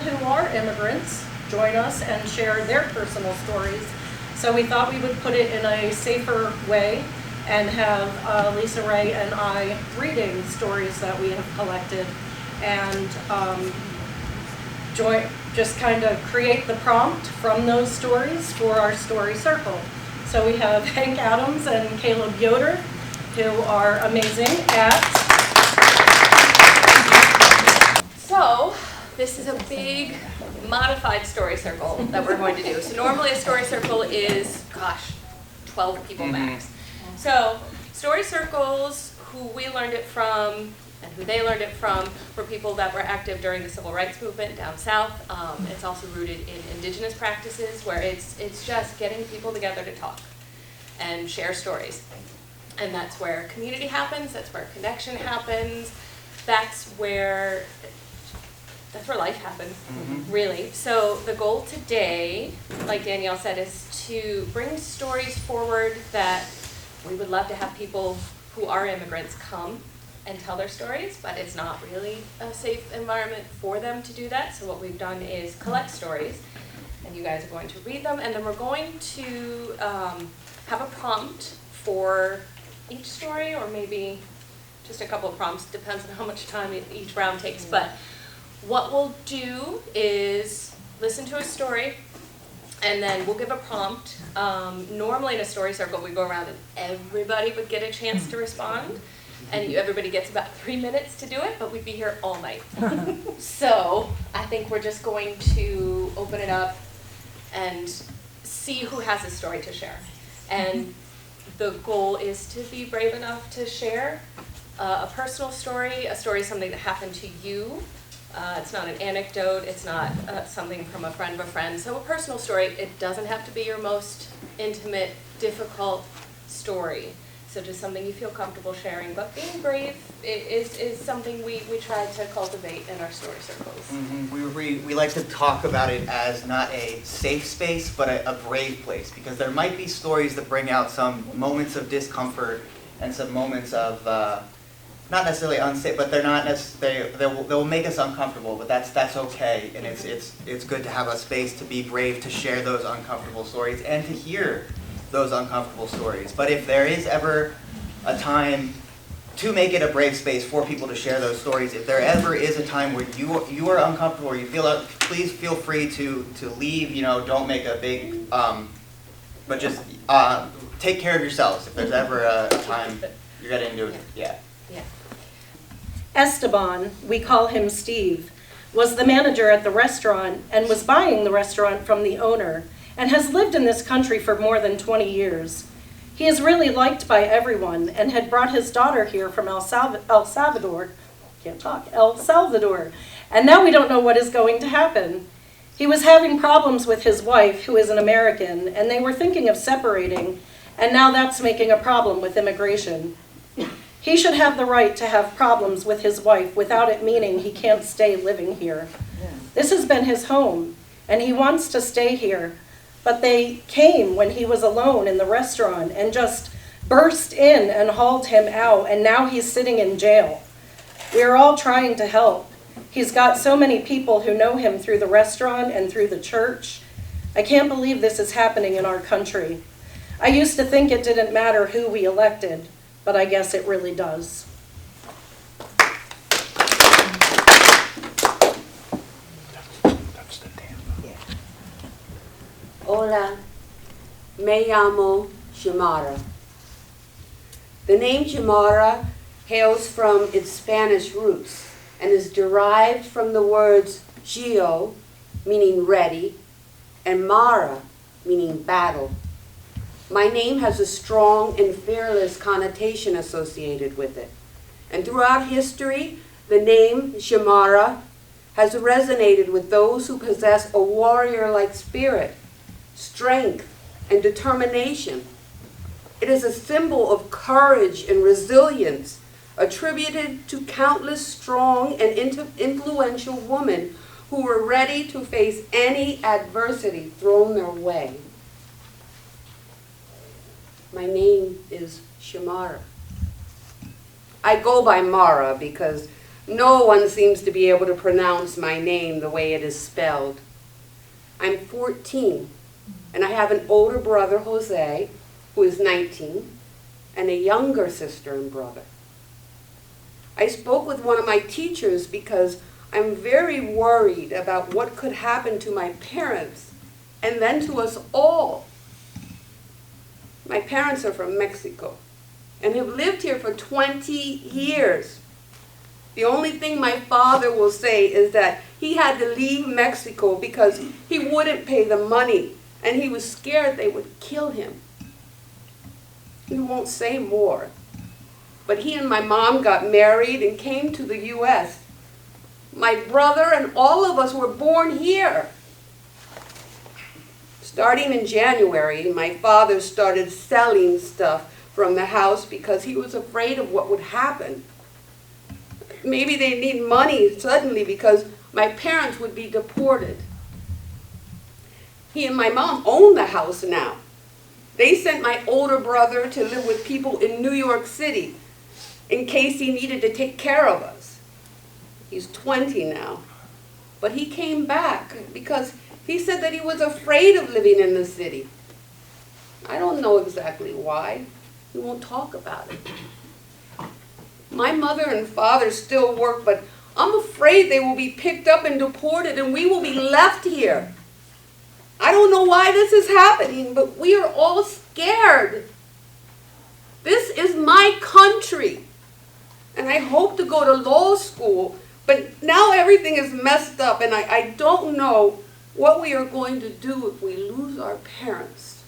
who are immigrants join us and share their personal stories. So we thought we would put it in a safer way and have Lisa Ray and I reading stories that we have collected and just kind of create the prompt from those stories for our story circle. So we have Hank Adams and Caleb Yoder, who are amazing at... So, this is a big modified story circle that we're going to do. So normally a story circle is, 12 people max. So, story circles, who we learned it from and who they learned it from, were people that were active during the civil rights movement down south. It's also rooted in indigenous practices where it's just getting people together to talk and share stories. And that's where community happens, that's where connection happens, that's where life happens, really. So the goal today, like Danielle said, is to bring stories forward that we would love to have people who are immigrants come and tell their stories, but it's not really a safe environment for them to do that. So what we've done is collect stories, and you guys are going to read them, and then we're going to have a prompt for each story, or maybe just a couple of prompts, depends on how much time each round takes. But what we'll do is listen to a story, and then we'll give a prompt. Normally in a story circle, we go around and everybody would get a chance to respond. And everybody gets about 3 minutes to do it, but we'd be here all night. So I think we're just going to open it up and see who has a story to share. And the goal is to be brave enough to share a personal story. A story is something that happened to you. It's not an anecdote. It's not something from a friend of a friend. So a personal story, it doesn't have to be your most intimate, difficult story. So just something you feel comfortable sharing. But being brave is something we try to cultivate in our story circles. We like to talk about it as not a safe space, but a brave place. Because there might be stories that bring out some moments of discomfort and some moments of, not necessarily unsafe, but they're not necessarily, they'll make us uncomfortable, but that's okay. And it's good to have a space to be brave, to share those uncomfortable stories, and to hear those uncomfortable stories. But if there is ever a time to make it a brave space for people to share those stories, if there ever is a time where you are uncomfortable or you feel, please feel free to leave. Don't make a big, but just take care of yourselves. If there's ever a time you're getting into it, yeah. Esteban, we call him Steve, was the manager at the restaurant and was buying the restaurant from the owner, and has lived in this country for more than 20 years. He is really liked by everyone and had brought his daughter here from El Salvador, and now we don't know what is going to happen. He was having problems with his wife, who is an American, and they were thinking of separating, and now that's making a problem with immigration. He should have the right to have problems with his wife without it meaning he can't stay living here. This has been his home, and he wants to stay here. But they came when he was alone in the restaurant and just burst in and hauled him out, and now he's sitting in jail. We are all trying to help. He's got so many people who know him through the restaurant and through the church. I can't believe this is happening in our country. I used to think it didn't matter who we elected, but I guess it really does. Hola, me llamo Xiomara. The name Xiomara hails from its Spanish roots and is derived from the words Gio, meaning ready, and Mara, meaning battle. My name has a strong and fearless connotation associated with it. And throughout history, the name Xiomara has resonated with those who possess a warrior-like spirit, strength, and determination. It is a symbol of courage and resilience, attributed to countless strong and influential women who were ready to face any adversity thrown their way. My name is Xiomara. I go by Mara because No one seems to be able to pronounce my name the way it is spelled. I'm 14, and I have an older brother, Jose, who is 19, and a younger sister and brother. I spoke with one of my teachers because I'm very worried about what could happen to my parents and then to us all. My parents are from Mexico and have lived here for 20 years. The only thing my father will say is that he had to leave Mexico because he wouldn't pay the money and he was scared they would kill him. He won't say more. But he and my mom got married and came to the U.S. My brother and all of us were born here. Starting in January, my father started selling stuff from the house because he was afraid of what would happen. Maybe they need money suddenly because my parents would be deported. He and my mom own the house now. They sent my older brother to live with people in New York City in case he needed to take care of us. He's 20 now. But he came back because he said that he was afraid of living in the city. I don't know exactly why. He won't talk about it. My mother and father still work, but I'm afraid they will be picked up and deported and we will be left here. I don't know why this is happening, but we are all scared. This is my country. And I hope to go to law school, but now everything is messed up and I don't know what we are going to do if we lose our parents.